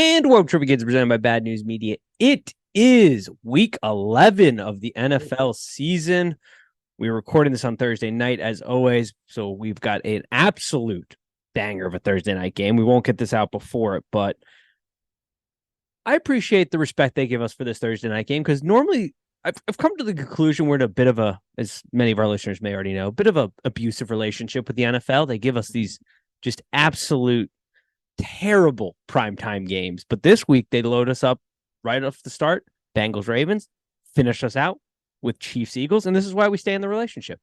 And World Trivia Kids presented by Bad News Media. It is week 11 of the NFL season. We're recording this on Thursday night, as always. So we've got an absolute banger of a Thursday night game. We won't get this out before it, but I appreciate the respect they give us for this Thursday night game because normally I've come to the conclusion we're in a bit of a, as many of our listeners may already know, a bit of a abusive relationship with the NFL. They give us these just absolute terrible primetime games. But this week they load us up right off the start. Bengals Ravens finish us out with Chiefs Eagles, and this is why we stay in the relationship.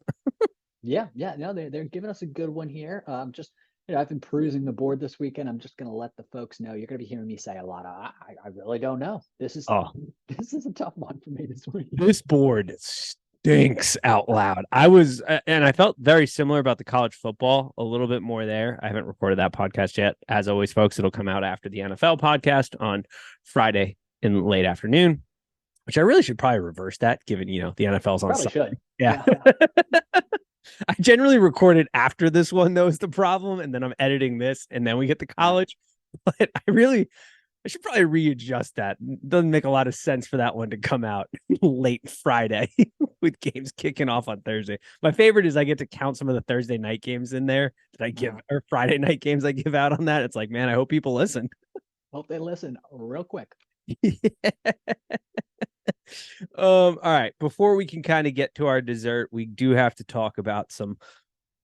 Yeah, no, they're giving us a good one here. Just I've been perusing the board this weekend. I'm just gonna let the folks know you're gonna be hearing me say a lot of I really don't know. This is Oh, this is a tough one for me this week. this board stinks out loud. And I felt very similar about the college football, a little bit more there. I haven't recorded that podcast yet. As always, folks, it'll come out after the NFL podcast on Friday in late afternoon, which I really should probably reverse that given, the NFL's on Probably Sunday. should. Yeah. I generally record it after this one, though, is the problem. And then I'm editing this and then we get to college. But I should probably readjust that. It doesn't make a lot of sense for that one to come out late Friday with games kicking off on Thursday. My favorite is I get to count some of the Thursday night games in there that I give, or Friday night games I give out on that. It's like, man, I hope people listen. Hope they listen real quick. All right. Before we can kind of get to our dessert, we do have to talk about some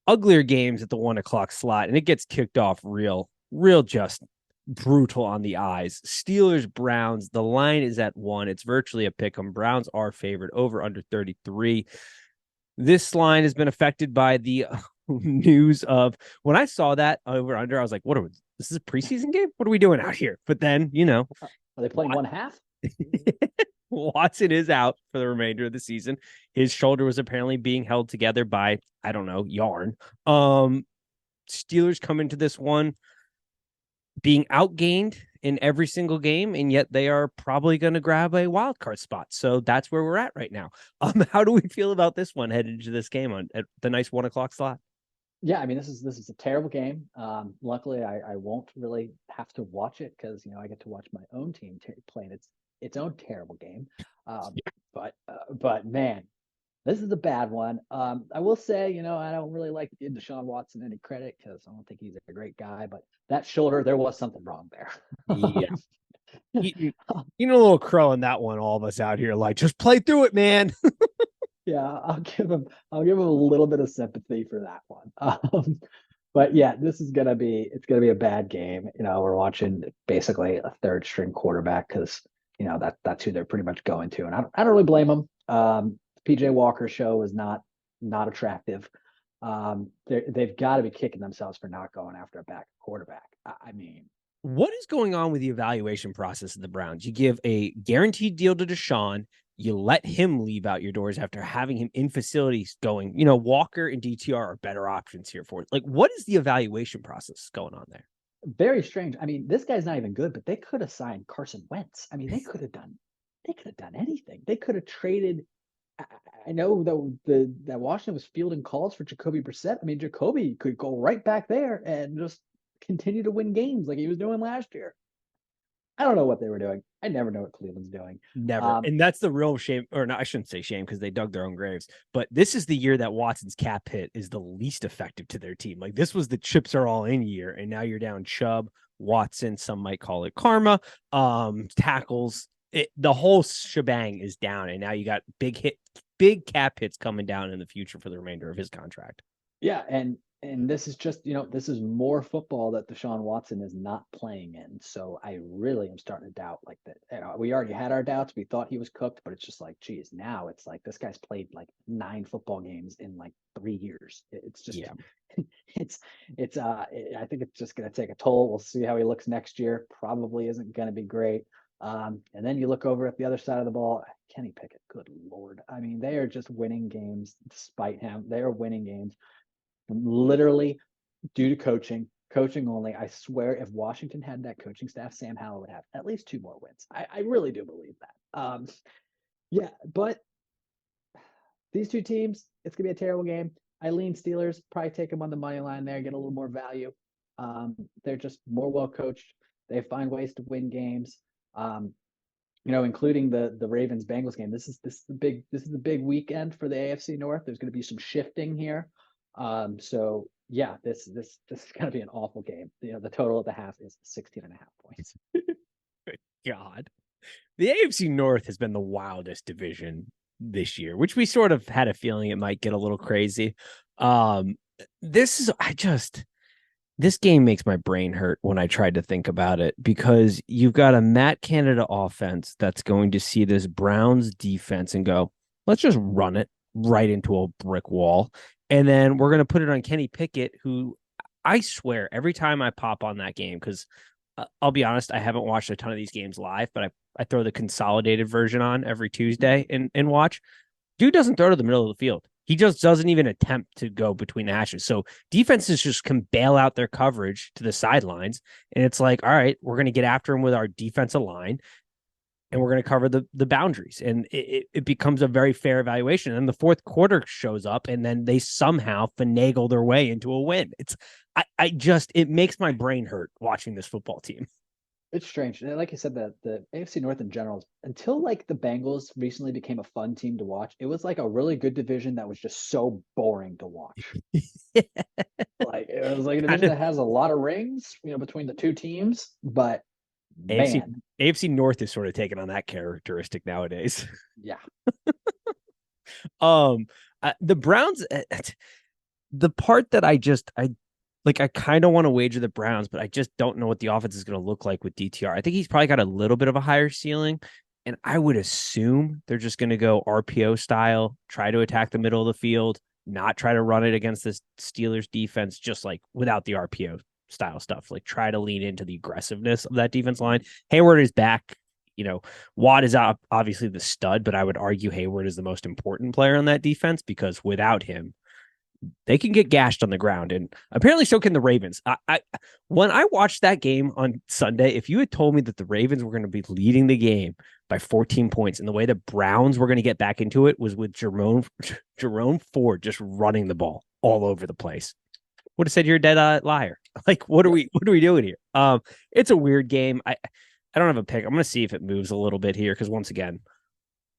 uglier games at the 1 o'clock slot, and it gets kicked off real just brutal on the eyes. Steelers Browns, the line is at 1. It's virtually a pick 'em. Browns are favored over under 33. This line has been affected by the news of when I saw that over under, I was like, what are we, this is a preseason game? What are we doing out here? But then, Are they playing one half? Watson is out for the remainder of the season. His shoulder was apparently being held together by, I don't know, yarn. Steelers come into this one being outgained in every single game, and yet they are probably going to grab a wild card spot. So that's where we're at right now. How do we feel about this one headed into this game at the nice 1 o'clock slot? Yeah, I mean this is a terrible game. Luckily, I won't really have to watch it because I get to watch my own team playing its own terrible game. Um, but man, this is a bad one. I will say, I don't really like to give Deshaun Watson any credit because I don't think he's a great guy. But that shoulder, there was something wrong there. Yeah. Eating a little crow in that one, all of us out here, like, just play through it, man. Yeah, I'll give him a little bit of sympathy for that one. But yeah, it's gonna be a bad game. We're watching basically a third string quarterback because that's who they're pretty much going to, and I don't really blame them. PJ Walker show is not attractive. They've got to be kicking themselves for not going after a back quarterback. I mean, What is going on with the evaluation process of the Browns? You give a guaranteed deal to Deshaun. You let him leave out your doors after having him in facilities going, Walker and DTR are better options here for it. Like, what is the evaluation process going on there? very strange. I mean, this guy's not even good, but they could have signed Carson Wentz. I mean, they could have done anything. They could have traded. I I know that Washington was fielding calls for Jacoby Brissett. I mean, Jacoby could go right back there and just continue to win games like he was doing last year. I don't know what they were doing. I never know what Cleveland's doing. Never. Um, And that's the real shame, or no, I shouldn't say shame because they dug their own graves. But this is the year that Watson's cap hit is the least effective to their team. Like, this was the chips are all in year, and now you're down Chubb, Watson. Some might call it karma. Tackles. The whole shebang is down, and now you got big cap hits coming down in the future for the remainder of his contract. Yeah, and this is just, this is more football that Deshaun Watson is not playing in. So I really am starting to doubt like that. We already had our doubts. We thought he was cooked, but it's just like, geez, now it's like this guy's played like 9 football games in like 3 years. It's just Yeah. I think it's just gonna take a toll. We'll see how he looks next year. Probably isn't gonna be great. And then you look over at the other side of the ball, Kenny Pickett, good Lord. I mean, they are just winning games despite him. They are winning games literally due to coaching only. I swear, if Washington had that coaching staff, Sam Howell would have at least 2 more wins. I really do believe that. Yeah, but these two teams, it's gonna be a terrible game. I lean Steelers, probably take them on the money line there, get a little more value. They're just more well coached. They find ways to win games. Including the Ravens Bengals game. This is the big weekend for the AFC North. There's going to be some shifting here. So yeah, this is going to be an awful game. The total at the half is 16.5 points. God, the AFC North has been the wildest division this year, which we sort of had a feeling it might get a little crazy. This game makes my brain hurt when I tried to think about it, because you've got a Matt Canada offense that's going to see this Browns defense and go, let's just run it right into a brick wall. And then we're going to put it on Kenny Pickett, who I swear every time I pop on that game, because I'll be honest, I haven't watched a ton of these games live, but I throw the consolidated version on every Tuesday and watch. Dude doesn't throw to the middle of the field. He just doesn't even attempt to go between the hashes. So defenses just can bail out their coverage to the sidelines. And it's like, all right, we're going to get after him with our defensive line, and we're going to cover the boundaries. And it becomes a very fair evaluation. And then the fourth quarter shows up, and then they somehow finagle their way into a win. It makes my brain hurt watching this football team. It's strange. Like I said, the AFC North in general, until like the Bengals recently became a fun team to watch, it was like a really good division that was just so boring to watch. Like it was like a division that has a lot of rings, between the two teams, but AFC North is sort of taking on that characteristic nowadays. Yeah. The Browns, the part that I kind of want to wager the Browns, but I just don't know what the offense is going to look like with DTR. I think he's probably got a little bit of a higher ceiling, and I would assume they're just going to go RPO style, try to attack the middle of the field, not try to run it against this Steelers defense, just like without the RPO style stuff. Like try to lean into the aggressiveness of that defense line. Hayward is back. Watt is obviously the stud, but I would argue Hayward is the most important player on that defense, because without him, they can get gashed on the ground, and apparently so can the Ravens. When I watched that game on Sunday, if you had told me that the Ravens were going to be leading the game by 14 points, and the way the Browns were going to get back into it was with Jerome Ford just running the ball all over the place, would have said you're a dead liar. Like, what are we doing here? It's a weird game. I don't have a pick. I'm going to see if it moves a little bit here, because once again,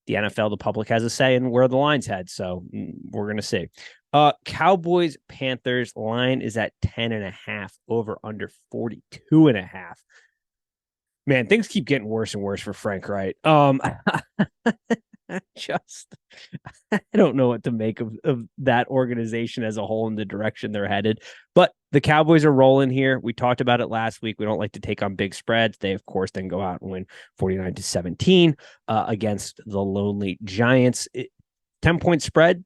the NFL, the public has a say in where the line's head. So we're going to see. Cowboys, Panthers line is at 10.5, over under 42.5. Man, things keep getting worse and worse for Frank Wright. I don't know what to make of that organization as a whole and the direction they're headed. But the Cowboys are rolling here. We talked about it last week. We don't like to take on big spreads. They, of course, then go out and win 49-17 against the lonely Giants. 10-point spread.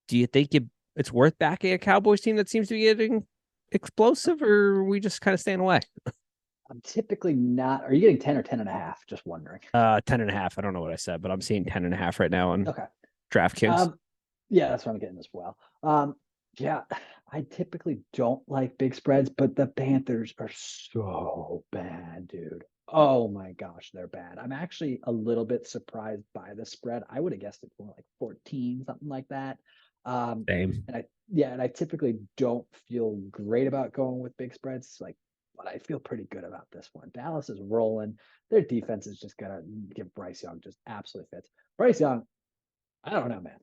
Do you think it's worth backing a Cowboys team that seems to be getting explosive, or are we just kind of staying away? I'm typically not. Are you getting 10 or 10.5? Just wondering. 10.5. I don't know what I said, but I'm seeing 10.5 right now on DraftKings. Yeah, that's what I'm getting as well. Yeah, I typically don't like big spreads, but the Panthers are so bad, dude. Oh my gosh, they're bad. I'm actually a little bit surprised by the spread. I would have guessed it more like 14, something like that. Same. And I typically don't feel great about going with big spreads, but I feel pretty good about this one. Dallas is rolling. Their defense is just gonna give Bryce Young just absolutely fits. Bryce Young, I don't know, man.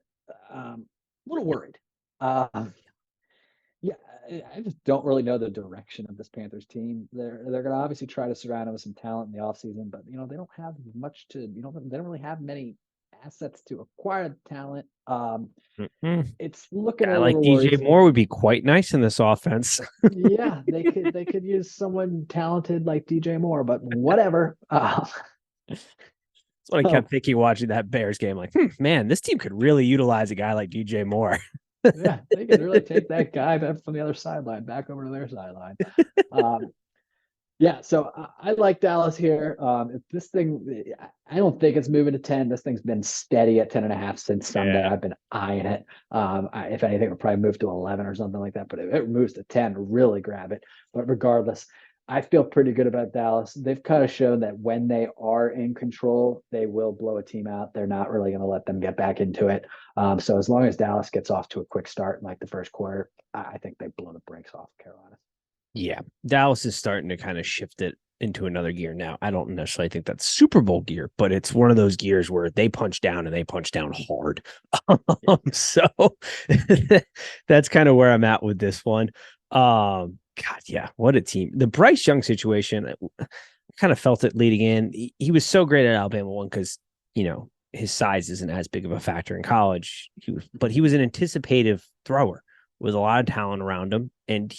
A little worried. Yeah, I just don't really know the direction of this Panthers team. They're going to obviously try to surround him with some talent in the offseason, but they don't have much to, they don't really have many assets to acquire the talent. It's looking a like little DJ Moore would be quite nice in this offense. Yeah, they could use someone talented like DJ Moore, but whatever. That's what I kept thinking watching that Bears game. Like, man, this team could really utilize a guy like DJ Moore. Yeah, they could really take that guy from the other sideline back over to their sideline. Yeah, so I like Dallas here. If this thing, I don't think it's moving to 10. This thing's been steady at 10.5 since Sunday. Yeah. I've been eyeing it. If anything, it'll probably move to 11 or something like that. But if it moves to 10, really grab it. But regardless, I feel pretty good about Dallas. They've kind of shown that when they are in control, they will blow a team out. They're not really going to let them get back into it. So as long as Dallas gets off to a quick start in like the first quarter, I think they blow the brakes off Carolina. Yeah, Dallas is starting to kind of shift it into another gear now. I don't necessarily think that's Super Bowl gear, but it's one of those gears where they punch down and they punch down hard. So that's kind of where I'm at with this one. God, yeah, what a team. The Bryce Young situation, I kind of felt it leading in. He was so great at Alabama one because, his size isn't as big of a factor in college. But he was an anticipative thrower with a lot of talent around him, and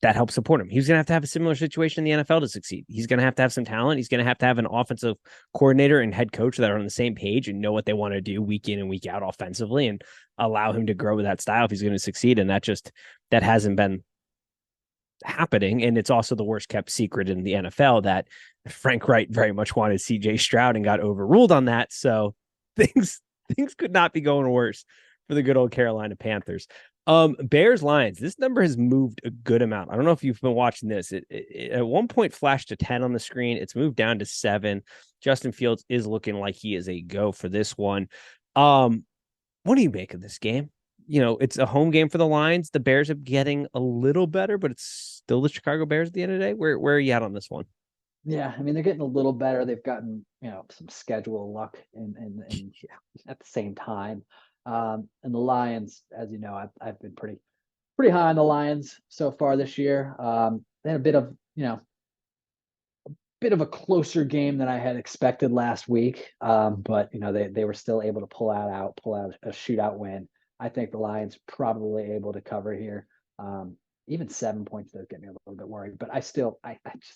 that helps support him. He's going to have a similar situation in the NFL to succeed. He's going to have some talent. He's going to have an offensive coordinator and head coach that are on the same page and know what they want to do week in and week out offensively and allow him to grow with that style if he's going to succeed. And that hasn't been happening. And it's also the worst kept secret in the NFL that Frank Wright very much wanted CJ Stroud and got overruled on that. So things could not be going worse for the good old Carolina Panthers. Bears Lions. This number has moved a good amount. I don't know if you've been watching this. It at one point flashed to 10 on the screen. It's moved down to 7. Justin Fields is looking like he is a go for this one. What do you make of this game? It's a home game for the Lions. The Bears are getting a little better, but it's still the Chicago Bears at the end of the day. Where are you at on this one? Yeah, I mean, they're getting a little better. They've gotten, some schedule luck and at the same time. And the Lions, as you know, I've been pretty high on the Lions so far this year. They had a bit of a closer game than I had expected last week. But they were still able to pull out a shootout win. I think the Lions probably able to cover here. Even 7 points does get me a little bit worried, but I just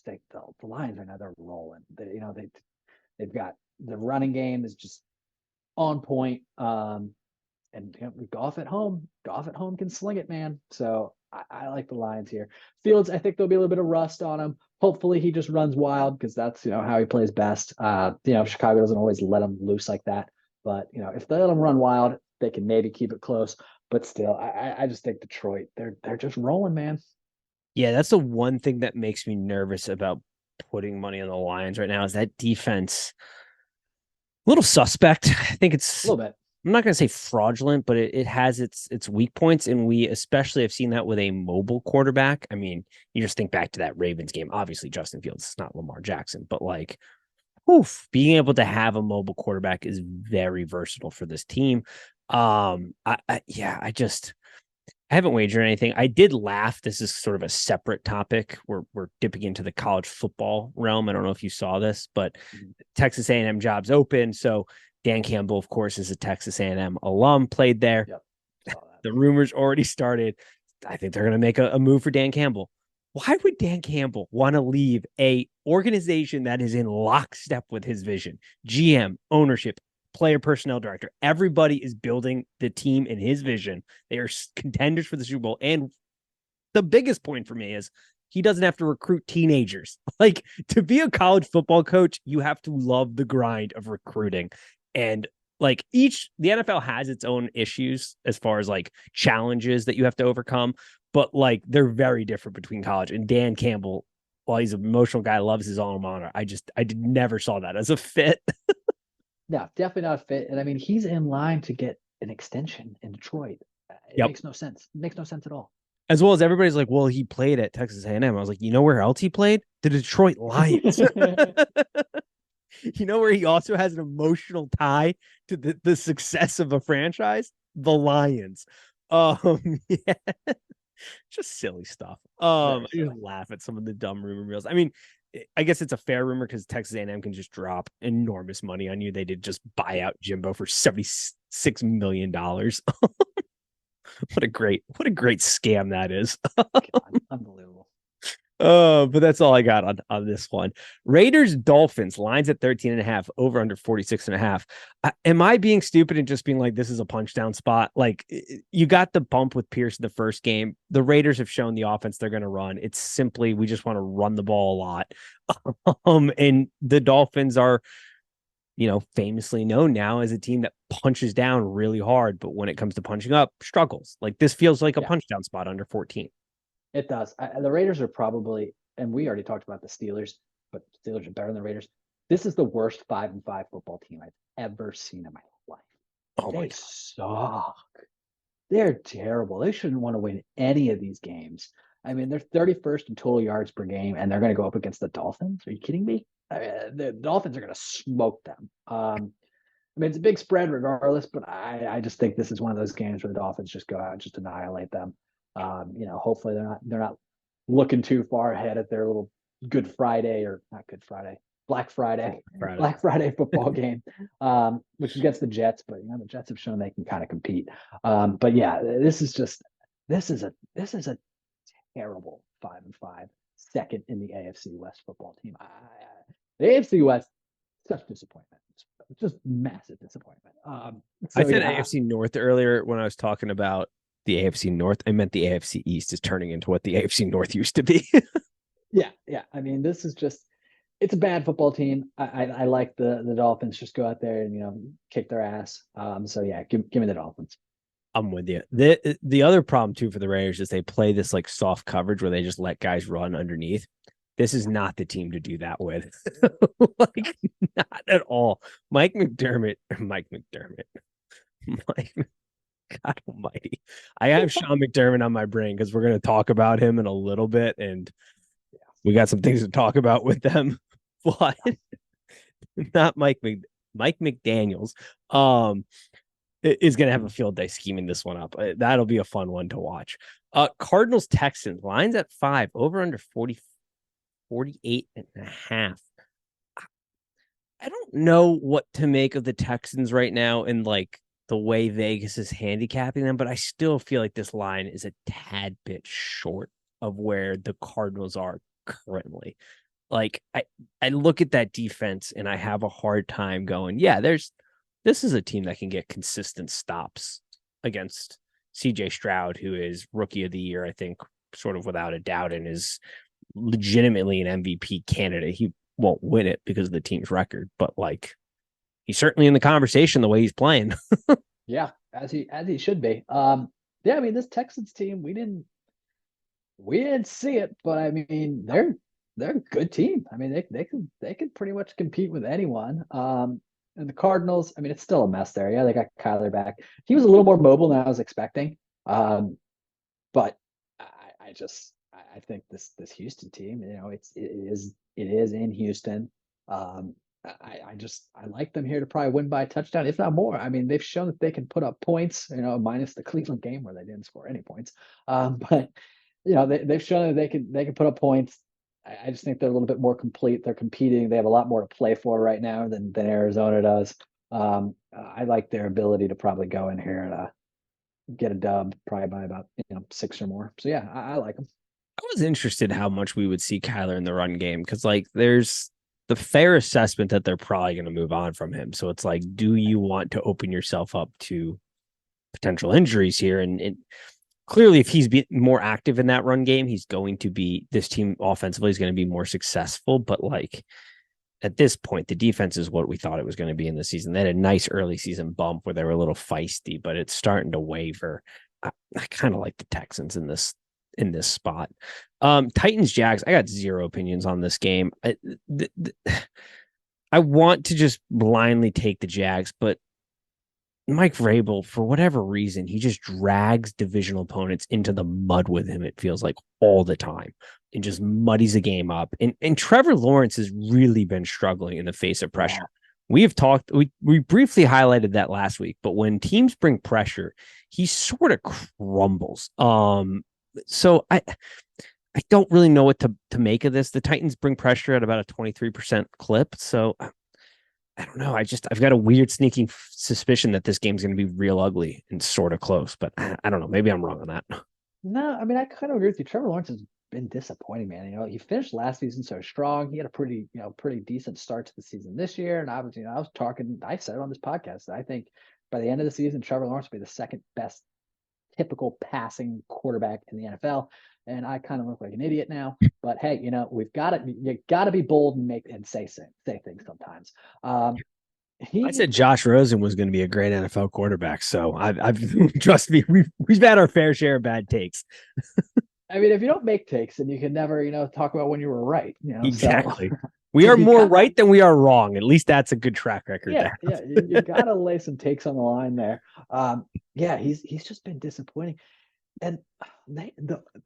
think the Lions are now they're rolling. They've got the running game is just on point. And Goff at home can sling it, man. So I like the Lions here. Fields, I think there'll be a little bit of rust on him. Hopefully he just runs wild because that's how he plays best. Chicago doesn't always let him loose like that, but if they let him run wild, they can maybe keep it close. But still, I just think Detroit, they're just rolling, man. Yeah, that's the one thing that makes me nervous about putting money on the Lions right now is that defense. A little suspect. I think it's a little bit. I'm not going to say fraudulent, but it has its weak points, and we especially have seen that with a mobile quarterback. I mean, you just think back to that Ravens game. Obviously, Justin Fields is not Lamar Jackson, but being able to have a mobile quarterback is very versatile for this team. I haven't wagered anything. I did laugh. This is sort of a separate topic. We're dipping into the college football realm. I don't know if you saw this, but Texas A&M jobs open. So Dan Campbell, of course, is a Texas A&M alum, played there. Yep. The rumors already started. I think they're going to make a move for Dan Campbell. Why would Dan Campbell want to leave a organization that is in lockstep with his vision? GM, ownership, player personnel director. Everybody is building the team in his vision. They are contenders for the Super Bowl. And the biggest point for me is he doesn't have to recruit teenagers. Like, to be a college football coach, you have to love the grind of recruiting. And the NFL has its own issues as far as challenges that you have to overcome, but they're very different between college. And Dan Campbell, while he's an emotional guy, loves his alma mater. I never saw that as a fit. No, definitely not a fit. And I mean, he's in line to get an extension in Detroit. It makes no sense. It makes no sense at all. As well as everybody's like, well, he played at Texas A&M. I was like, you know where else he played? The Detroit Lions. You know where he also has an emotional tie to the success of a franchise? The Lions. Yeah. Just silly stuff. I just laugh at some of the dumb rumor mills. I mean, I guess it's a fair rumor because Texas A&M can just drop enormous money on you. They did just buy out Jimbo for $76 million. What a great scam that is. God, unbelievable. But that's all I got on this one. Raiders Dolphins lines at 13.5, over under 46.5. Am I being stupid and just being like, this is a punch down spot? You got the bump with Pierce in the first game. The Raiders have shown the offense they're going to run. It's simply, we just want to run the ball a lot. And the Dolphins are, famously known now as a team that punches down really hard, but when it comes to punching up, struggles. This feels like a punch down spot under 14. It does. The Raiders are probably, and we already talked about the Steelers, but Steelers are better than the Raiders. This is the worst 5-5 football team I've ever seen in my life. Oh, they suck. They're terrible. They shouldn't want to win any of these games. I mean, they're 31st in total yards per game, and they're going to go up against the Dolphins. Are you kidding me? The Dolphins are going to smoke them. I mean, it's a big spread regardless, but I just think this is one of those games where the Dolphins just go out and just annihilate them. Hopefully they're not looking too far ahead at their little Good Friday or not Good Friday, Black Friday, Black Friday football game, which is against the Jets. But the Jets have shown they can kind of compete. But yeah, this is a terrible 5-5, second in the AFC West football team. The AFC West, such disappointment. Just massive disappointment. I said AFC North earlier when I was talking about the AFC North. I meant the AFC East is turning into what the AFC North used to be. Yeah. I mean, this is just, it's a bad football team. I like the Dolphins. Just go out there and kick their ass. So yeah, give me the Dolphins. I'm with you. The other problem too for the Raiders is they play this like soft coverage where they just let guys run underneath. This is not the team to do that with. Like, not at all. Mike McDermott. God almighty. I have Sean McDermott on my brain because we're going to talk about him in a little bit, and we got some things to talk about with them. But not Mike McDaniels. Is going to have a field day scheming this one up. That'll be a fun one to watch. Cardinals Texans lines at 5, over under 48.5. I don't know what to make of the Texans right now and like the way Vegas is handicapping them, but I still feel like this line is a tad bit short of where the Cardinals are currently. Like I look at that defense and I have a hard time going, yeah, this is a team that can get consistent stops against CJ Stroud, who is rookie of the year, I think, sort of without a doubt, and is legitimately an MVP candidate. He won't win it because of the team's record, but like he's certainly in the conversation the way he's playing. Yeah, as he should be. Yeah, I mean, this Texans team, we didn't see it, but I mean, they're a good team. I mean, they could pretty much compete with anyone. And the Cardinals, I mean, it's still a mess there. Yeah, they got Kyler back. He was a little more mobile than I was expecting. But I think this Houston team, it is in Houston. I like them here to probably win by a touchdown, if not more. I mean, they've shown that they can put up points, minus the Cleveland game where they didn't score any points. But they've shown that they can put up points. I just think they're a little bit more complete. They're competing. They have a lot more to play for right now than Arizona does. I like their ability to probably go in here and get a dub, probably by about 6 or more. So yeah, I like them. I was interested how much we would see Kyler in the run game because like there's the fair assessment that they're probably going to move on from him. So it's like, do you want to open yourself up to potential injuries here? And clearly, if he's more active in that run game, this team offensively is going to be more successful. But like at this point, the defense is what we thought it was going to be in the season. They had a nice early season bump where they were a little feisty, but it's starting to waver. I kind of like the Texans in this spot. Titans Jags. I got zero opinions on this game. I want to just blindly take the Jags, but Mike Vrabel, for whatever reason, he just drags divisional opponents into the mud with him, it feels like, all the time, and just muddies the game up. And Trevor Lawrence has really been struggling in the face of pressure. We briefly highlighted that last week, but when teams bring pressure, he sort of crumbles. So I don't really know what to make of this. The Titans bring pressure at about a 23% clip. So I don't know. I've got a weird sneaking suspicion that this game's going to be real ugly and sort of close, but I don't know. Maybe I'm wrong on that. No, I mean, I kind of agree with you. Trevor Lawrence has been disappointing, man. He finished last season so strong. He had a pretty decent start to the season this year. And obviously, I said it on this podcast that I think by the end of the season, Trevor Lawrence will be the second best typical passing quarterback in the NFL. And I kind of look like an idiot now, but hey, you got to be bold and say things sometimes. I said Josh Rosen was going to be a great NFL quarterback. So I've trust me, we've had our fair share of bad takes. I mean, if you don't make takes, then you can never, talk about when you were right. Exactly. So, we are more right than we are wrong. At least that's a good track record. Yeah, you got to lay some takes on the line there. Yeah, he's just been disappointing. And They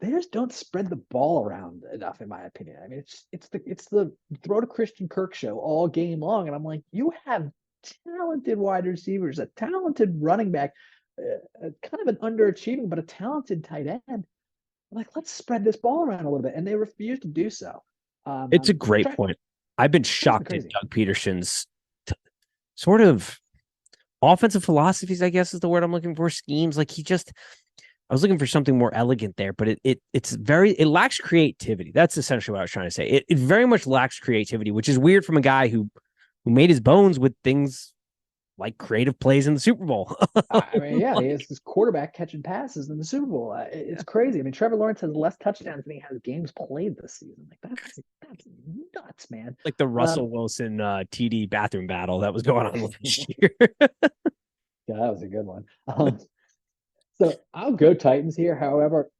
just don't spread the ball around enough, in my opinion. I mean, it's the throw to Christian Kirk show all game long, and I'm like, you have talented wide receivers, a talented running back, kind of an underachieving but a talented tight end. Like, let's spread this ball around a little bit, and they refuse to do so. It's a great point. I've been shocked at Doug Peterson's sort of offensive philosophies, I guess is the word I'm looking for. Schemes. Like I was looking for something more elegant there, but it lacks creativity. That's essentially what I was trying to say. It very much lacks creativity, which is weird from a guy who made his bones with things like creative plays in the Super Bowl. I mean, yeah, he has this quarterback catching passes in the Super Bowl. It's crazy. I mean, Trevor Lawrence has less touchdowns than he has games played this season. Like that's nuts, man. Like the Russell Wilson TD bathroom battle that was going on last year. Yeah, that was a good one. So I'll go Titans here. However,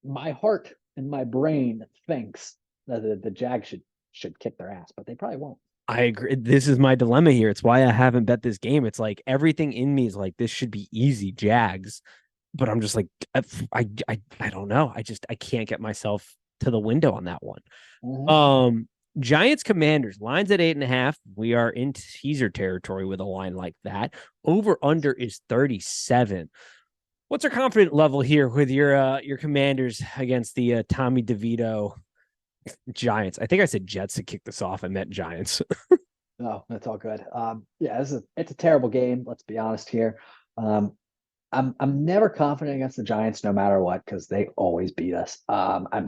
my heart and my brain thinks that the Jags should kick their ass, but they probably won't. I agree. This is my dilemma here. It's why I haven't bet this game. It's like everything in me is like this should be easy, Jags, but I'm just like I don't know. I can't get myself to the window on that one. Mm-hmm. Giants Commanders lines at 8.5. We are in teaser territory with a line like that. Over under is 37. What's our confidence level here with your Commanders against the Tommy DeVito Giants? I think I said Jets to kick this off. I meant Giants. No, that's all good. Yeah, it's a terrible game. Let's be honest here. I'm never confident against the Giants, no matter what, because they always beat us. I'm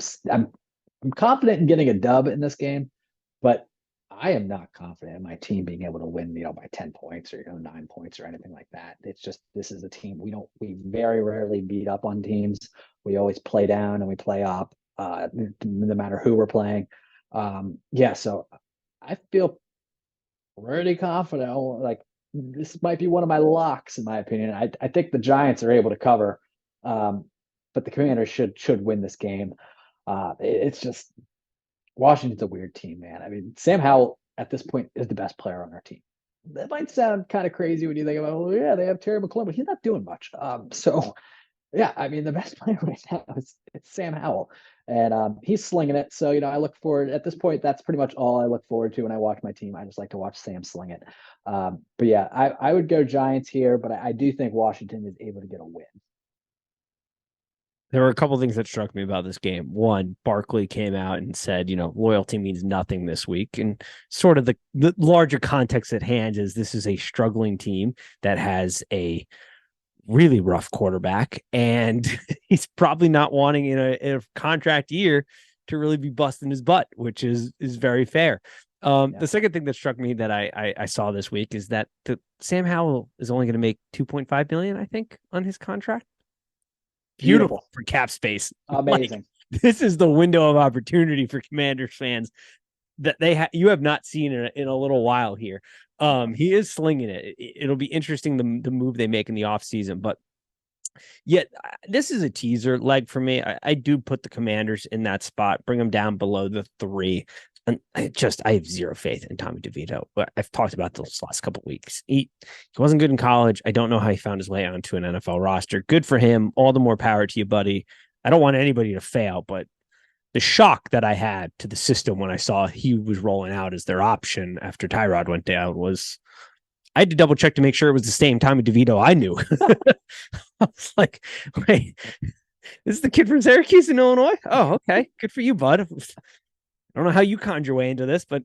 confident in getting a dub in this game, but I am not confident in my team being able to win, by 10 points or 9 points or anything like that. It's just this is a team we very rarely beat up on teams. We always play down and we play up, no matter who we're playing. So I feel pretty confident. Like this might be one of my locks, in my opinion. I think the Giants are able to cover, but the Commanders should win this game. It's just Washington's a weird team, man. I mean, Sam Howell at this point is the best player on our team. That might sound kind of crazy when you think about, well, yeah, they have Terry McLaurin, but he's not doing much. Yeah, I mean, the best player right now is Sam Howell, and he's slinging it. So, I look forward at this point. That's pretty much all I look forward to when I watch my team. I just like to watch Sam sling it. But yeah, I would go Giants here, but I do think Washington is able to get a win. There were a couple of things that struck me about this game. One, Barkley came out and said, loyalty means nothing this week. And sort of the larger context at hand is this is a struggling team that has a really rough quarterback. And he's probably not wanting in a contract year to really be busting his butt, which is very fair. The second thing that struck me that I saw this week is that Sam Howell is only going to make $2.5 million, I think, on his contract. Beautiful for cap space. Amazing. Like, this is the window of opportunity for Commanders fans that you have not seen in a little while here. He is slinging it. It'll be interesting the move they make in the offseason, but yet this is a teaser leg for me. I do put the Commanders in that spot, bring them down below the 3. And I have zero faith in Tommy DeVito. But I've talked about this last couple of weeks. He wasn't good in college. I don't know how he found his way onto an NFL roster. Good for him. All the more power to you, buddy. I don't want anybody to fail, but the shock that I had to the system when I saw he was rolling out as their option after Tyrod went down was I had to double check to make sure it was the same Tommy DeVito I knew. I was like, wait, this is the kid from Syracuse in Illinois? Oh, okay. Good for you, bud. I don't know how you conjure your way into this, but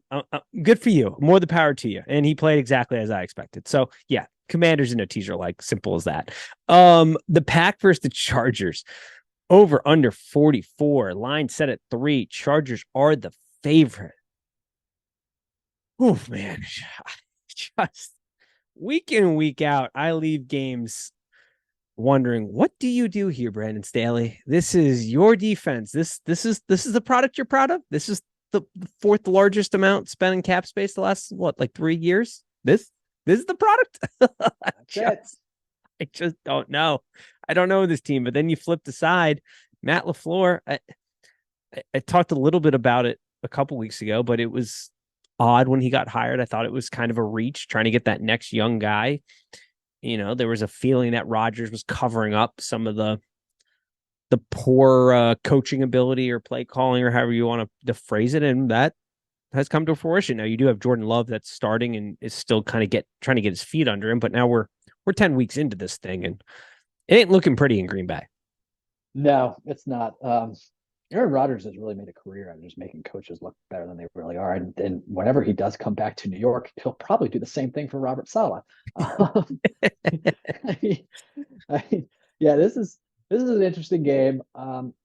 good for you. More the power to you. And he played exactly as I expected. So yeah, Commanders in a teaser, like simple as that. The Pack versus the Chargers. Over under 44. Line set at 3. Chargers are the favorite. Oh man, just week in and week out, I leave games wondering, what do you do here, Brandon Staley? This is your defense. This is the product you're proud of. This is the fourth largest amount spent in cap space the last 3 years. This is the product. I just don't know. I don't know this team. But then you flip the side, Matt LaFleur. I talked a little bit about it a couple weeks ago, but it was odd when he got hired. I thought it was kind of a reach trying to get that next young guy. There was a feeling that Rodgers was covering up some of the the poor coaching ability or play calling or however you want to phrase it, and that has come to fruition. Now you do have Jordan Love that's starting and is still kind of trying to get his feet under him, but now we're 10 weeks into this thing and it ain't looking pretty in Green Bay. No, it's not. Aaron Rodgers has really made a career out of just making coaches look better than they really are. And whenever he does come back to New York, he'll probably do the same thing for Robert Saleh. I mean, yeah, this is an interesting game.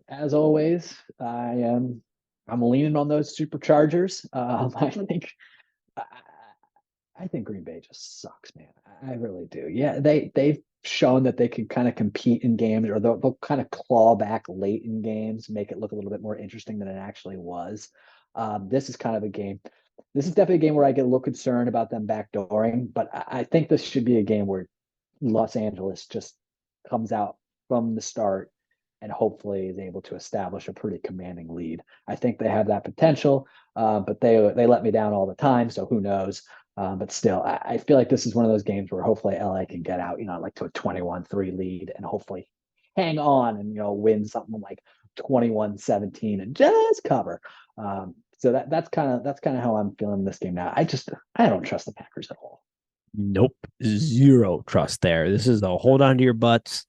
As always, I'm leaning on those Superchargers. I, I think Green Bay just sucks, man. I really do. Yeah, they've shown that they can kind of compete in games, or they'll kind of claw back late in games, make it look a little bit more interesting than it actually was. This is kind of a game. This is definitely a game where I get a little concerned about them backdooring, but I think this should be a game where Los Angeles just comes out from the start and hopefully is able to establish a pretty commanding lead. I think they have that potential, but they let me down all the time, so who knows? But still, I feel like this is one of those games where hopefully LA can get out, like to a 21-3 lead and hopefully hang on and, win something like 21-17 and just cover. So that's kind of how I'm feeling this game now. I don't trust the Packers at all. Nope. Zero trust there. This is the hold on to your butts.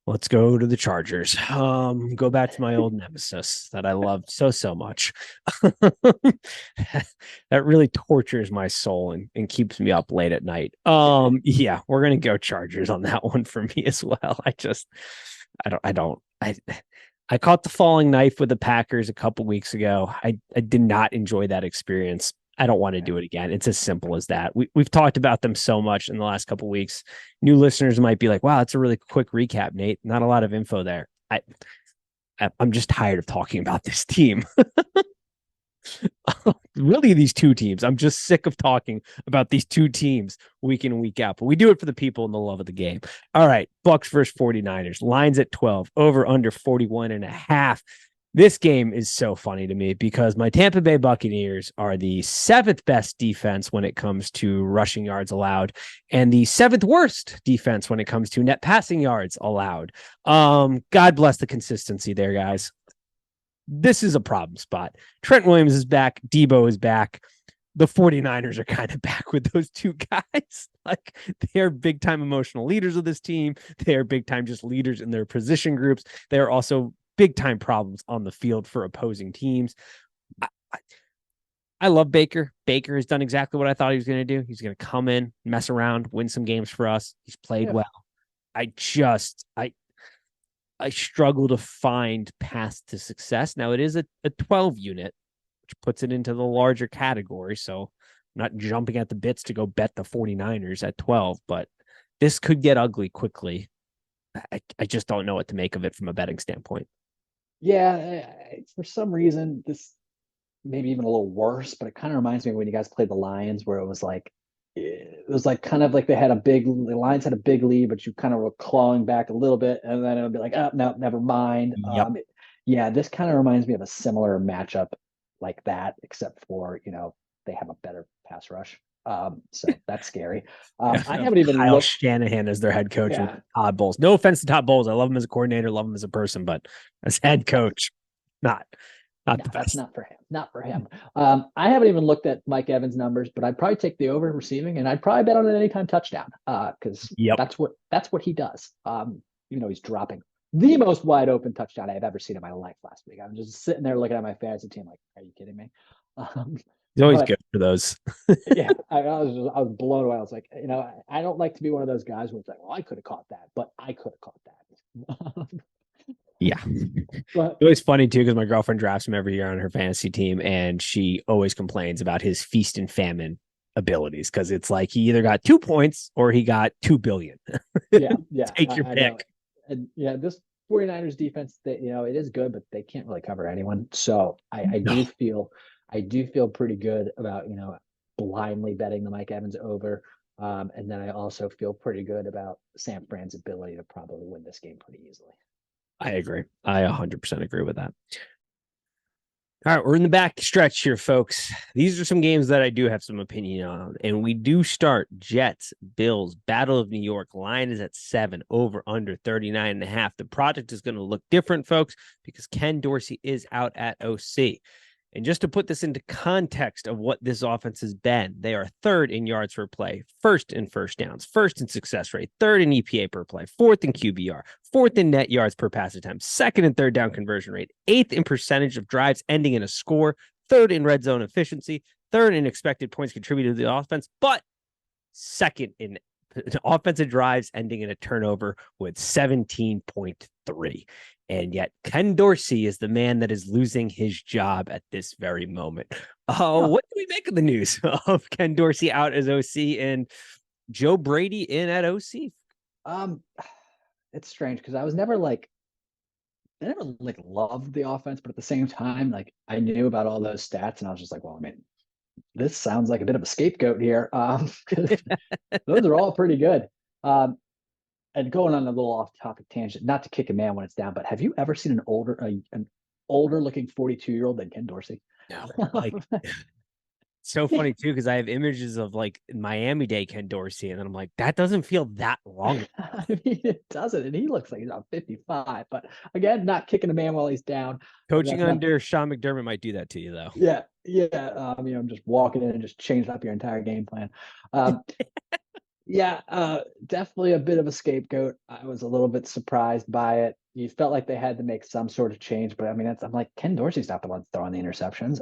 Let's go to the Chargers. Go back to my old nemesis that I loved so much. That really tortures my soul and keeps me up late at night. Yeah, we're gonna go Chargers on that one for me as well. I caught the falling knife with the Packers a couple weeks ago. I did not enjoy that experience. I don't want to do it again. It's as simple as that. We've talked about them so much in the last couple of weeks. New listeners might be like, wow, that's a really quick recap, Nate. Not a lot of info there. I'm just tired of talking about this team. Really, these two teams. I'm just sick of talking about these two teams week in and week out. But we do it for the people and the love of the game. All right. Bucks versus 49ers. Lines at 12. Over under 41.5. This game is so funny to me because my Tampa Bay Buccaneers are the 7th best defense when it comes to rushing yards allowed and the 7th worst defense when it comes to net passing yards allowed. God bless the consistency there, guys. This is a problem spot. Trent Williams is back. Debo is back. The 49ers are kind of back with those two guys. Like, they are big time emotional leaders of this team. They are big time just leaders in their position groups. They are also big time problems on the field for opposing teams. I love Baker. Baker has done exactly what I thought he was going to do. He's going to come in, mess around, win some games for us. He's played well. I struggle to find paths to success. Now it is a 12 unit, which puts it into the larger category. So I'm not jumping at the bits to go bet the 49ers at 12, but this could get ugly quickly. I just don't know what to make of it from a betting standpoint. Yeah, for some reason, this maybe even a little worse, but it kind of reminds me of when you guys played the Lions, where it was like kind of like the Lions had a big lead, but you kind of were clawing back a little bit, and then it'll be like, oh no, never mind. Yep. Yeah, this kind of reminds me of a similar matchup like that, except for they have a better pass rush. So that's scary. I haven't even Kyle looked. Shanahan as their head coach Yeah. and Todd Bowles. No offense to Todd Bowles. I love him as a coordinator, love him as a person, but as head coach, not the best. That's not for him. Not for him. I haven't even looked at Mike Evans' numbers, but I'd probably take the over receiving, and I'd probably bet on an anytime touchdown because that's what he does. He's dropping the most wide open touchdown I've ever seen in my life last week. I'm just sitting there looking at my fantasy team like, are you kidding me? He's always good for those. Yeah, I was blown away. I was like, I don't like to be one of those guys where it's like, well, I could have caught that, but I could have caught that. Yeah. But it was funny too, because my girlfriend drafts him every year on her fantasy team, and she always complains about his feast and famine abilities because it's like he either got 2 points or he got 2 billion. Yeah. Take your pick. And yeah, this 49ers defense, that it is good, but they can't really cover anyone. So I do feel pretty good about blindly betting the Mike Evans over. And then I also feel pretty good about San Fran's ability to probably win this game pretty easily. I agree. I 100% agree with that. All right, we're in the back stretch here, folks. These are some games that I do have some opinion on. And we do start Jets, Bills, Battle of New York. Line is at 7, over under 39.5. The project is going to look different, folks, because Ken Dorsey is out at OC. And just to put this into context of what this offense has been, they are third in yards per play, first in first downs, first in success rate, third in EPA per play, fourth in QBR, fourth in net yards per pass attempt, second and third down conversion rate, eighth in percentage of drives ending in a score, third in red zone efficiency, third in expected points contributed to the offense, but second in offensive drives ending in a turnover with 17.3. And yet Ken Dorsey is the man that is losing his job at this very moment. What do we make of the news of Ken Dorsey out as OC and Joe Brady in at OC? It's strange because I never loved the offense, but at the same time, like I knew about all those stats, and I was just like, well, I mean, this sounds like a bit of a scapegoat here. Those are all pretty good. And going on a little off-topic tangent, not to kick a man when it's down, but have you ever seen an older looking 42-year-old than Ken Dorsey? No, like so funny too, because I have images of like Miami Day Ken Dorsey, and then I'm like, that doesn't feel that long. I mean, it doesn't, and he looks like he's on 55. But again, not kicking a man while he's down. Coaching under Sean McDermott might do that to you, though. Yeah. Just walking in and just changing up your entire game plan. Definitely a bit of a scapegoat. I was a little bit surprised by it. You felt like they had to make some sort of change, but I mean, I'm like, Ken Dorsey's not the one throwing the interceptions.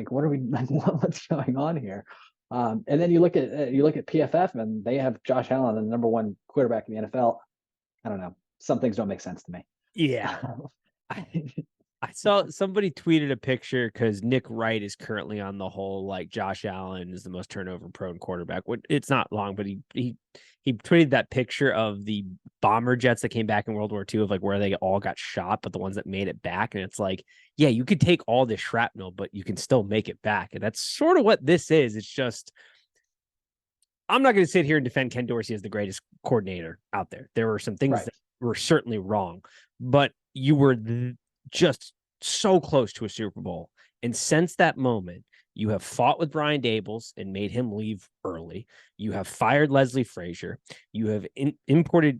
What are we like? What's going on here? And then you look at PFF, and they have Josh Allen, the number one quarterback in the NFL. I don't know. Some things don't make sense to me. Yeah. I saw somebody tweeted a picture because Nick Wright is currently on the whole like Josh Allen is the most turnover prone quarterback. It's not long, but he tweeted that picture of the bomber jets that came back in World War II of like where they all got shot, but the ones that made it back. And it's like, yeah, you could take all this shrapnel, but you can still make it back. And that's sort of what this is. It's just, I'm not going to sit here and defend Ken Dorsey as the greatest coordinator out there. There were some things that were certainly wrong, but you were just so close to a Super Bowl. And since that moment, you have fought with Brian Daboll and made him leave early. You have fired Leslie Frazier. You have imported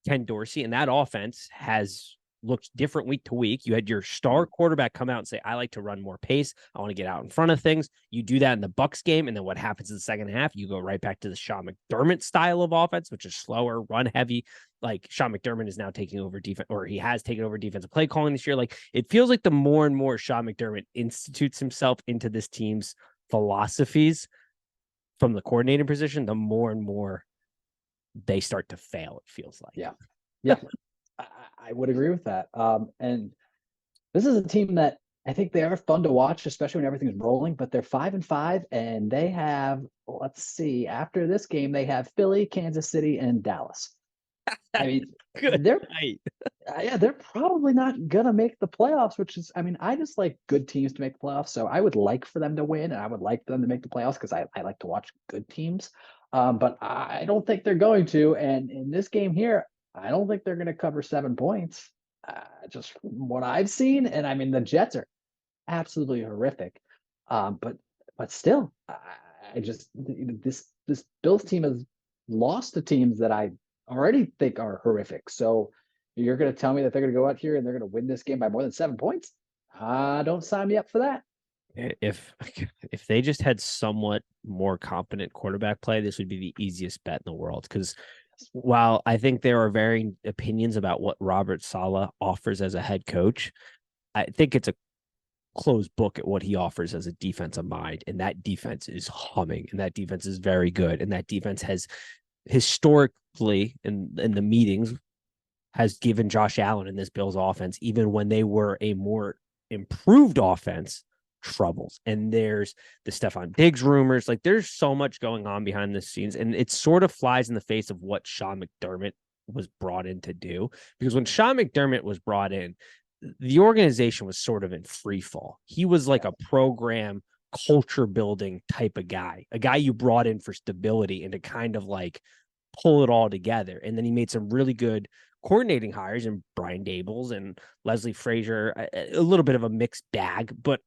Ken Dorsey, and that offense has looked different week to week. You had your star quarterback come out and say, I like to run more pace. I want to get out in front of things. You do that in the Bucs game, and then what happens in the second half? You go right back to the Sean McDermott style of offense, which is slower, run heavy. Like Sean McDermott is now taking over defense, or he has taken over defensive play calling this year. Like it feels like the more and more Sean McDermott institutes himself into this team's philosophies from the coordinator position, the more and more they start to fail. It feels like. Yeah. I would agree with that. And this is a team that I think they are fun to watch, especially when everything's rolling, but they're 5-5, and they have, let's see, after this game, they have Philly, Kansas City, and Dallas. I mean, they're probably not going to make the playoffs, which is, I mean, I just like good teams to make the playoffs. So I would like for them to win, and I would like them to make the playoffs because I like to watch good teams. But I don't think they're going to. And in this game here, I don't think they're going to cover 7 points. Just from what I've seen, and I mean the Jets are absolutely horrific. But still, I just this Bills team has lost to teams that I already think are horrific. So you're going to tell me that they're going to go out here and they're going to win this game by more than 7 points? Don't sign me up for that. If they just had somewhat more competent quarterback play, this would be the easiest bet in the world. Because while I think there are varying opinions about what Robert Saleh offers as a head coach, I think it's a closed book at what he offers as a defensive mind. And that defense is humming, and that defense is very good. And that defense has historically in the meetings has given Josh Allen in this Bills offense, even when they were a more improved offense, troubles. And there's the Stephon Diggs rumors. Like there's so much going on behind the scenes, and it sort of flies in the face of what Sean McDermott was brought in to do. Because when Sean McDermott was brought in, the organization was sort of in free fall. He was like a program culture building type of guy, a guy you brought in for stability and to kind of like pull it all together. And then he made some really good coordinating hires in Brian Dabols and Leslie Frazier, a little bit of a mixed bag, but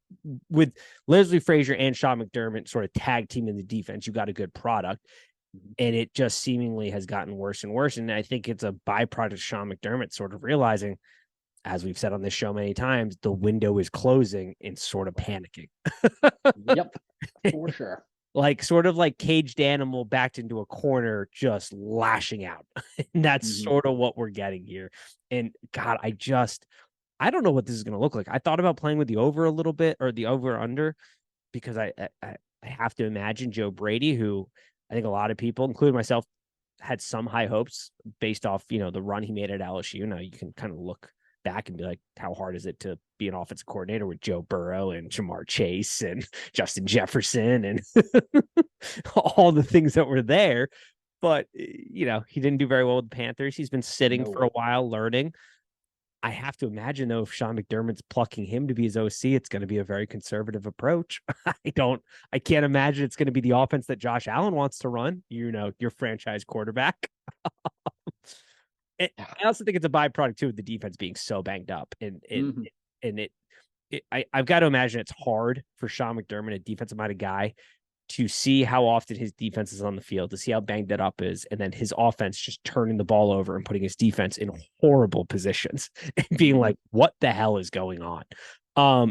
with Leslie Frazier and Sean McDermott sort of tag team in the defense, you got a good product. And it just seemingly has gotten worse and worse. And I think it's a byproduct of Sean McDermott sort of realizing, as we've said on this show many times, the window is closing and sort of panicking. Yep, for sure. Like sort of like caged animal backed into a corner, just lashing out. And that's sort of what we're getting here. And God, I don't know what this is going to look like. I thought about playing with the over a little bit, or the over under, because I have to imagine Joe Brady, who I think a lot of people, including myself, had some high hopes based off, the run he made at LSU. Now you can kind of look back and be like, how hard is it to be an offensive coordinator with Joe Burrow and Jamar Chase and Justin Jefferson and all the things that were there? But, he didn't do very well with the Panthers. He's been sitting for a while learning. I have to imagine, though, if Sean McDermott's plucking him to be his OC, it's going to be a very conservative approach. I can't imagine it's going to be the offense that Josh Allen wants to run, your franchise quarterback. I also think it's a byproduct too of the defense being so banged up, and I've got to imagine it's hard for Sean McDermott, a defensive-minded guy, to see how often his defense is on the field, to see how banged that up is, and then his offense just turning the ball over and putting his defense in horrible positions and being like, what the hell is going on?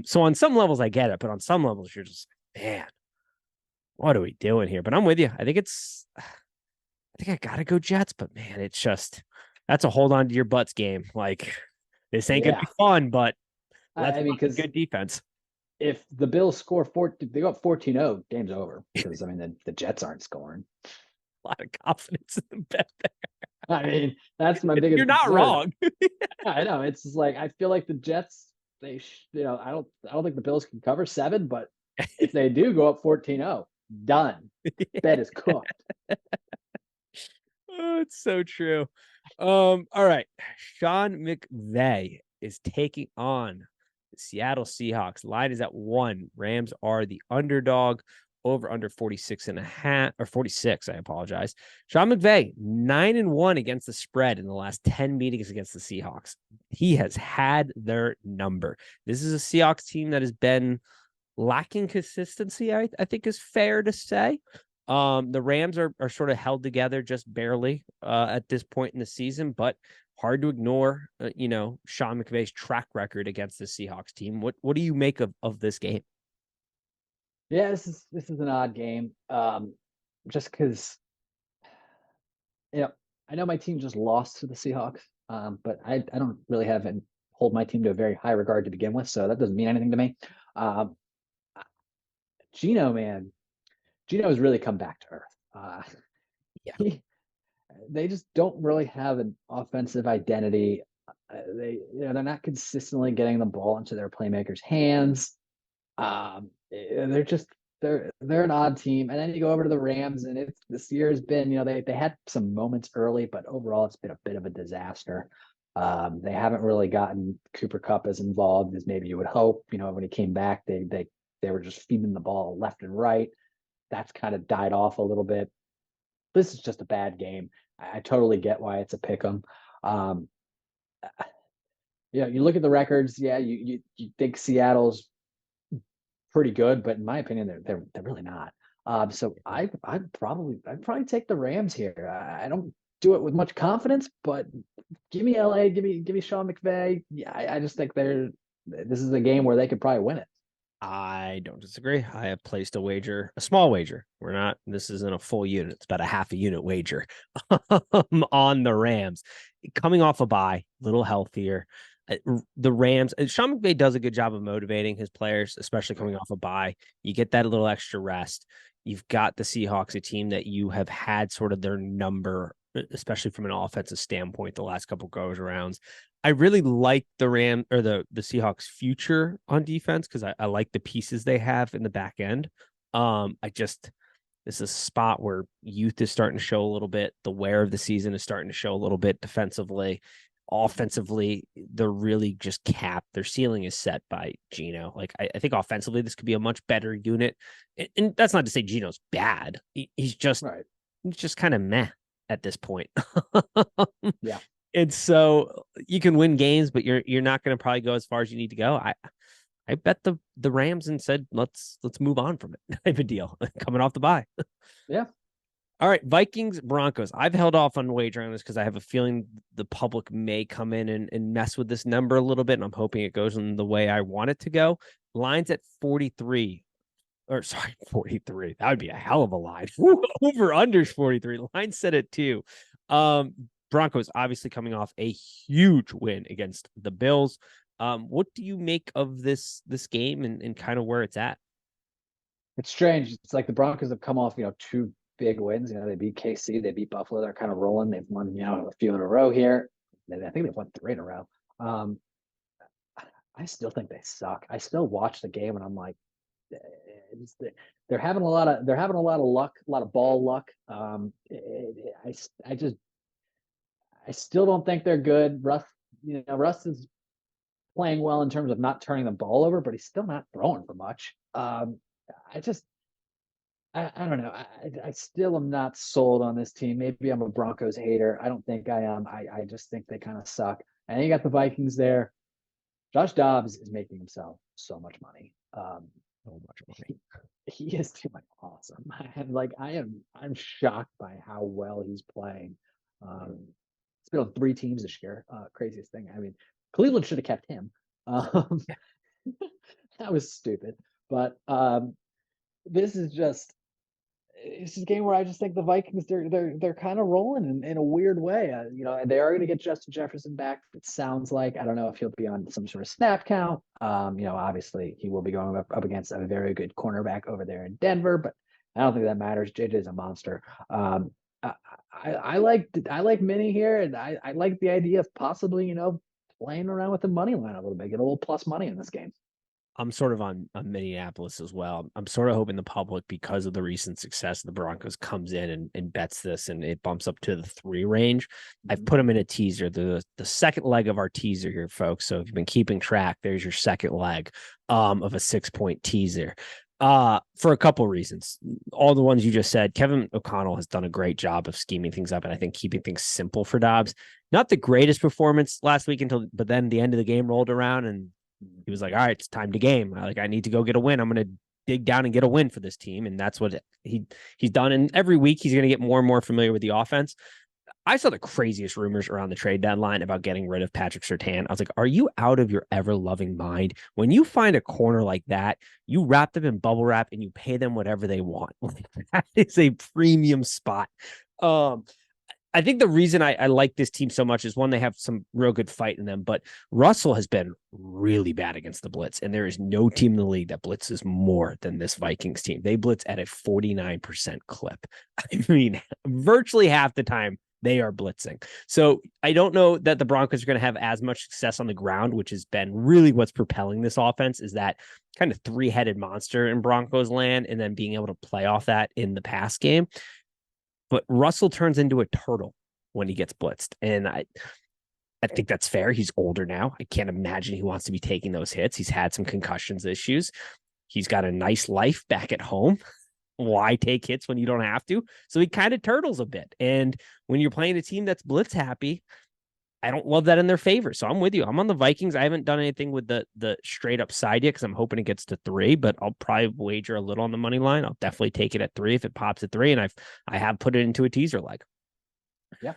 So on some levels, I get it, but on some levels, you're just, man, what are we doing here? But I'm with you. I think I got to go Jets, but man, it's just, that's a hold on to your butts game. Like, this ain't going to be fun, but because good defense. If the Bills score they go up 14-0, game's over, because the Jets aren't scoring. A lot of confidence in the bet there. I mean, that's my biggest. You're not wrong. I know. It's just like, I feel like the Jets, I don't think the Bills can cover 7, but if they do go up 14-0, done. Bet is cooked. Oh, it's so true. All right. Sean McVay is taking on the Seattle Seahawks. Line is at 1. Rams are the underdog. Over under 46.5 or 46. I apologize. Sean McVay, 9-1 against the spread in the last 10 meetings against the Seahawks. He has had their number. This is a Seahawks team that has been lacking consistency, I think is fair to say. The Rams are sort of held together just barely at this point in the season, but hard to ignore, Sean McVay's track record against the Seahawks team. What do you make of this game? Yeah, this is an odd game. Just because, I know my team just lost to the Seahawks, but I don't really hold my team to a very high regard to begin with, so that doesn't mean anything to me. Geno, man. Geno has really come back to earth. They just don't really have an offensive identity. They're not consistently getting the ball into their playmakers' hands. They're an odd team. And then you go over to the Rams, and this year has been, they had some moments early, but overall it's been a bit of a disaster. They haven't really gotten Cooper Kupp as involved as maybe you would hope. When he came back, they were just feeding the ball left and right. That's kind of died off a little bit. This is just a bad game. I totally get why it's a pick 'em. You look at the records. Yeah, you think Seattle's pretty good, but in my opinion, they're really not. So I'd probably take the Rams here. I don't do it with much confidence, but give me LA, give me Sean McVay. Yeah, I just think this is a game where they could probably win it. I don't disagree. I have placed a small wager. This isn't a full unit. It's about a half a unit wager on the Rams. Coming off a bye, a little healthier. The Rams, Sean McVay does a good job of motivating his players, especially coming off a bye. You get that little extra rest. You've got the Seahawks, a team that you have had sort of their number, especially from an offensive standpoint, the last couple goes arounds. I really like the Seahawks future on defense, because I like the pieces they have in the back end. This is a spot where youth is starting to show a little bit. The wear of the season is starting to show a little bit defensively. Offensively, they're really just capped. Their ceiling is set by Geno. Like, I think offensively, this could be a much better unit. And that's not to say Geno's bad. He's just kind of meh at this point. Yeah. And so you can win games, but you're not going to probably go as far as you need to go. I bet the Rams and said let's move on from it type of deal coming off the bye. Yeah. All right, Vikings Broncos. I've held off on wagering this because I have a feeling the public may come in and mess with this number a little bit, and I'm hoping it goes in the way I want it to go. Lines at 43. Or sorry, 43. That would be a hell of a line. Over under 43. Line set at 2. Broncos obviously coming off a huge win against the Bills. What do you make of this game and kind of where it's at? It's strange. It's like the Broncos have come off, two big wins. They beat KC, they beat Buffalo. They're kind of rolling. They've won, a few in a row here. I think they've won 3 in a row. I still think they suck. I still watch the game and I'm like, it's, they're having a lot of luck, a lot of ball luck. I still don't think they're good. Russ is playing well in terms of not turning the ball over, but he's still not throwing for much. I just I don't know. I still am not sold on this team. Maybe I'm a Broncos hater. I don't think I am. I just think they kind of suck. And then you got the Vikings there. Josh Dobbs is making himself so much money. So much money. He is doing awesome. And I'm shocked by how well he's playing. He's been on 3 teams this year. Craziest thing. I mean, Cleveland should have kept him. That was stupid. But this is just it's a game where I just think the Vikings they're kind of rolling in a weird way. They are going to get Justin Jefferson back. It sounds like. I don't know if he'll be on some sort of snap count. Obviously he will be going up against a very good cornerback over there in Denver, but I don't think that matters. JJ's a monster. I like Minnie here, and I like the idea of possibly playing around with the money line a little bit, get a little plus money in this game. I'm sort of on Minneapolis as well. I'm sort of hoping the public, because of the recent success of the Broncos, comes in and bets this and it bumps up to the 3 range. I've put them in a teaser, the second leg of our teaser here, folks. So if you've been keeping track, there's your second leg of a 6-point teaser. For a couple of reasons. All the ones you just said. Kevin O'Connell has done a great job of scheming things up and I think keeping things simple for Dobbs. Not the greatest performance last week but then the end of the game rolled around and he was like, all right, it's time to game. I need to go get a win. I'm going to dig down and get a win for this team. And that's what he's done. And every week he's going to get more and more familiar with the offense. I saw the craziest rumors around the trade deadline about getting rid of Patrick Surtain. I was like, are you out of your ever loving mind? When you find a corner like that, you wrap them in bubble wrap and you pay them whatever they want. That is a premium spot. I think the reason I like this team so much is, one, they have some real good fight in them, but Russell has been really bad against the blitz, and there is no team in the league that blitzes more than this Vikings team. They blitz at a 49% clip. I mean, virtually half the time they are blitzing. So I don't know that the Broncos are going to have as much success on the ground, which has been really what's propelling this offense, is that kind of 3-headed monster in Broncos land, and then being able to play off that in the pass game. But Russell turns into a turtle when he gets blitzed. And I think that's fair. He's older now. I can't imagine he wants to be taking those hits. He's had some concussions issues. He's got a nice life back at home. Why take hits when you don't have to? So he kind of turtles a bit. And when you're playing a team that's blitz happy, I don't love that in their favor. So I'm with you. I'm on the Vikings. I haven't done anything with the straight up side yet because I'm hoping it gets to 3, but I'll probably wager a little on the money line. I'll definitely take it at 3 if it pops at 3. And I have put it into a teaser leg. Yeah.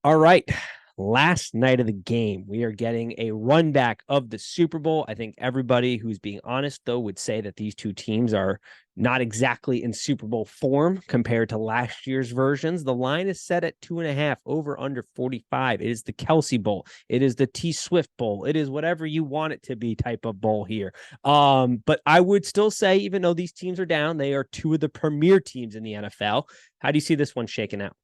All right. Last night of the game, we are getting a run back of the Super Bowl. I think everybody who's being honest, though, would say that these two teams are not exactly in Super Bowl form compared to last year's versions. The line is set at 2.5, over under 45. It is the Kelsey Bowl. It is the T Swift Bowl. It is whatever you want it to be type of bowl here. But I would still say, even though these teams are down, they are 2 of the premier teams in the NFL. How do you see this one shaking out?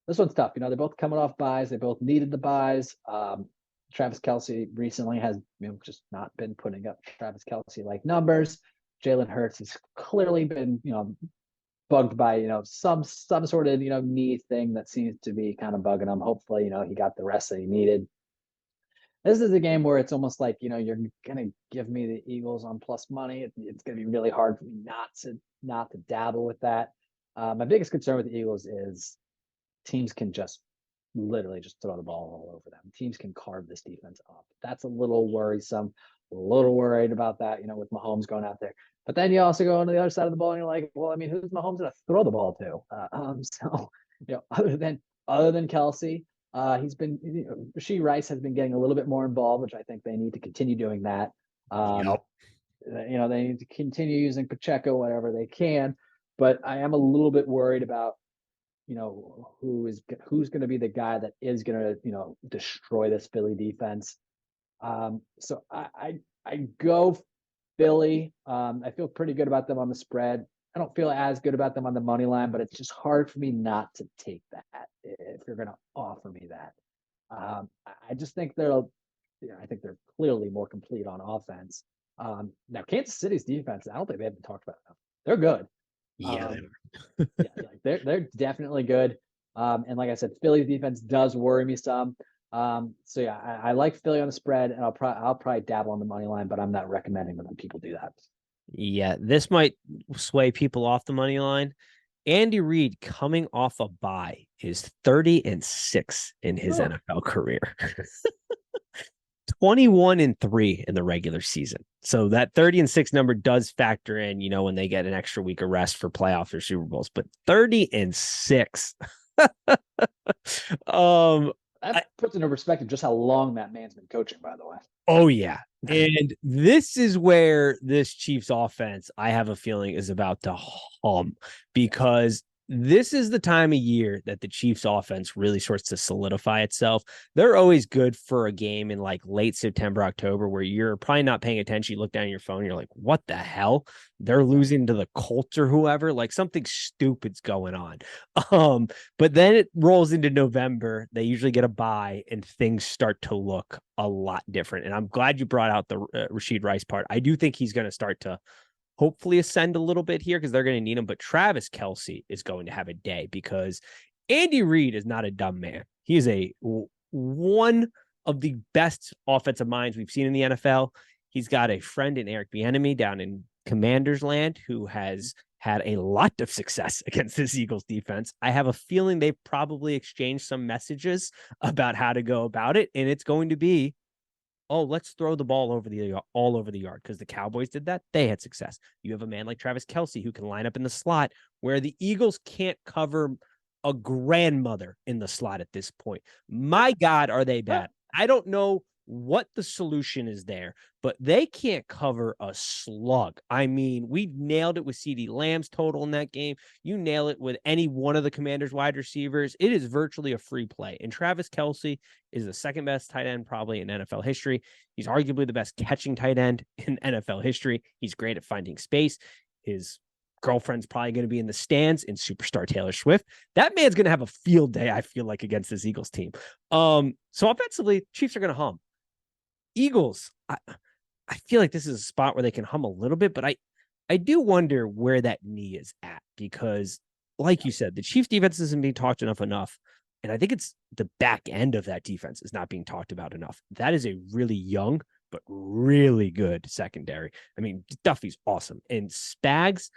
This one's tough. They're both coming off buys. They both needed the buys. Travis Kelce recently has just not been putting up Travis Kelce like numbers. Jalen Hurts has clearly been bugged by some sort of knee thing that seems to be kind of bugging him. Hopefully he got the rest that he needed. This is a game where it's almost like you're gonna give me the Eagles on plus money. It's gonna be really hard for me not to dabble with that. My biggest concern with the Eagles is teams can just literally just throw the ball all over them. Teams can carve this defense up. That's a little worrisome. A little worried about that, with Mahomes going out there. But then you also go on the other side of the ball and you're like, well, I mean, who's Mahomes going to throw the ball to? So, other than Kelsey, he's been, Rashee Rice has been getting a little bit more involved, which I think they need to continue doing that. Yep. They need to continue using Pacheco whatever they can. But I am a little bit worried about, who's going to be the guy that is going to, destroy this Philly defense. So I go Philly. I feel pretty good about them on the spread. I don't feel as good about them on the money line, but it's just hard for me not to take that if you're going to offer me that. I just think I think they're clearly more complete on offense. Now Kansas City's defense, I don't think they've been talked about enough. They're good. Yeah. They're definitely good. And like I said, Philly's defense does worry me some. So yeah, I like Philly on the spread, and I'll probably dabble on the money line, but I'm not recommending that people do that. Yeah, this might sway people off the money line. Andy Reid, coming off a bye, is 30-6 in his NFL career. 21-3 in the regular season. So that 30-6 number does factor in, when they get an extra week of rest for playoffs or Super Bowls, but 30-6. That puts into perspective just how long that man's been coaching, by the way. Oh, yeah. And this is where this Chiefs offense, I have a feeling, is about to hum, because this is the time of year that the Chiefs offense really starts to solidify itself. They're always good for a game in like late September, October, where you're probably not paying attention. You look down at your phone, and you're like, what the hell? They're losing to the Colts or whoever. Like something stupid's going on. But then it rolls into November. They usually get a bye and things start to look a lot different. And I'm glad you brought out the Rashee Rice part. I do think he's going to start to hopefully ascend a little bit here because they're going to need him. But Travis Kelce is going to have a day because Andy Reid is not a dumb man. He is one of the best offensive minds we've seen in the NFL. He's got a friend in Eric Bieniemy down in Commanders land who has had a lot of success against this Eagles defense. I have a feeling they probably exchanged some messages about how to go about it. And it's going to be, oh, let's throw the ball all over the yard, because the Cowboys did that. They had success. You have a man like Travis Kelce who can line up in the slot where the Eagles can't cover a grandmother in the slot at this point. My God, are they bad? I don't know what the solution is there, but they can't cover a slug. I mean, we nailed it with CeeDee Lamb's total in that game. You nail it with any one of the Commanders' wide receivers. It is virtually a free play. And Travis Kelce is the second best tight end probably in NFL history. He's arguably the best catching tight end in NFL history. He's great at finding space. His girlfriend's probably going to be in the stands in superstar Taylor Swift. That man's going to have a field day, I feel like, against this Eagles team. So offensively, Chiefs are going to hum. Eagles, I feel like this is a spot where they can hum a little bit, but I do wonder where that knee is at, because like you said, the Chiefs defense isn't being talked enough. And I think it's the back end of that defense is not being talked about enough. That is a really young, but really good secondary. I mean, Duffy's awesome. And Spags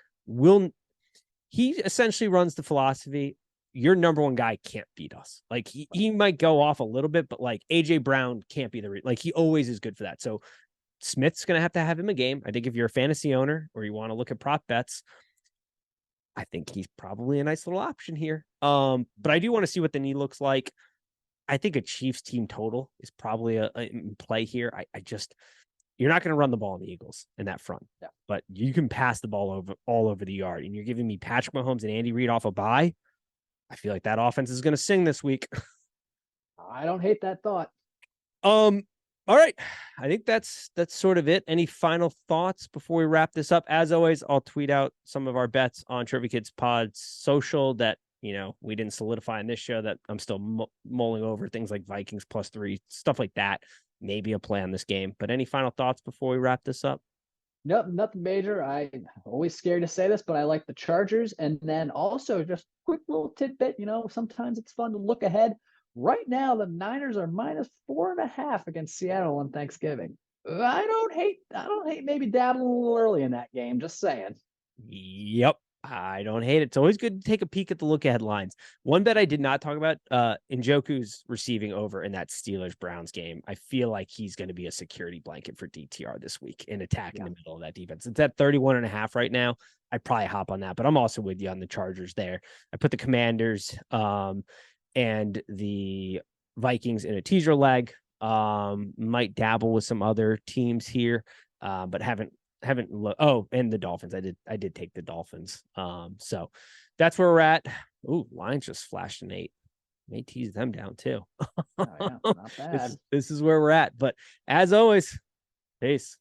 he essentially runs the philosophy, your number one guy can't beat us. Like he might go off a little bit, but like AJ Brown can't be he always is good for that. So Smith's going to have him a game. I think if you're a fantasy owner or you want to look at prop bets, I think he's probably a nice little option here. But I do want to see what the knee looks like. I think a Chiefs team total is probably a play here. You're not going to run the ball in the Eagles in that front, but you can pass the ball all over the yard. And you're giving me Patrick Mahomes and Andy Reid off a bye. I feel like that offense is going to sing this week. I don't hate that thought. All right. I think that's sort of it. Any final thoughts before we wrap this up? As always, I'll tweet out some of our bets on Trivia Kids Pod's social that, we didn't solidify in this show, that I'm still mulling over, things like Vikings +3, stuff like that. Maybe a play on this game. But any final thoughts before we wrap this up? Nope, nothing major. I'm always scared to say this, but I like the Chargers. And then also just quick little tidbit, sometimes it's fun to look ahead. Right now, the Niners are -4.5 against Seattle on Thanksgiving. I don't hate maybe dabbling a little early in that game. Just saying. Yep. I don't hate it. It's always good to take a peek at the look ahead lines. One bet I did not talk about, Njoku's receiving over in that Steelers Browns game. I feel like he's going to be a security blanket for DTR this week in attack in the middle of that defense. It's at 31.5 right now. I'd probably hop on that, but I'm also with you on the Chargers there. I put the Commanders and the Vikings in a teaser leg. Might dabble with some other teams here, but haven't and the Dolphins. I did take the Dolphins. So that's where we're at. Ooh, Lions just flashed an 8. May tease them down too. Oh, yeah, not bad. This is where we're at. But as always, peace.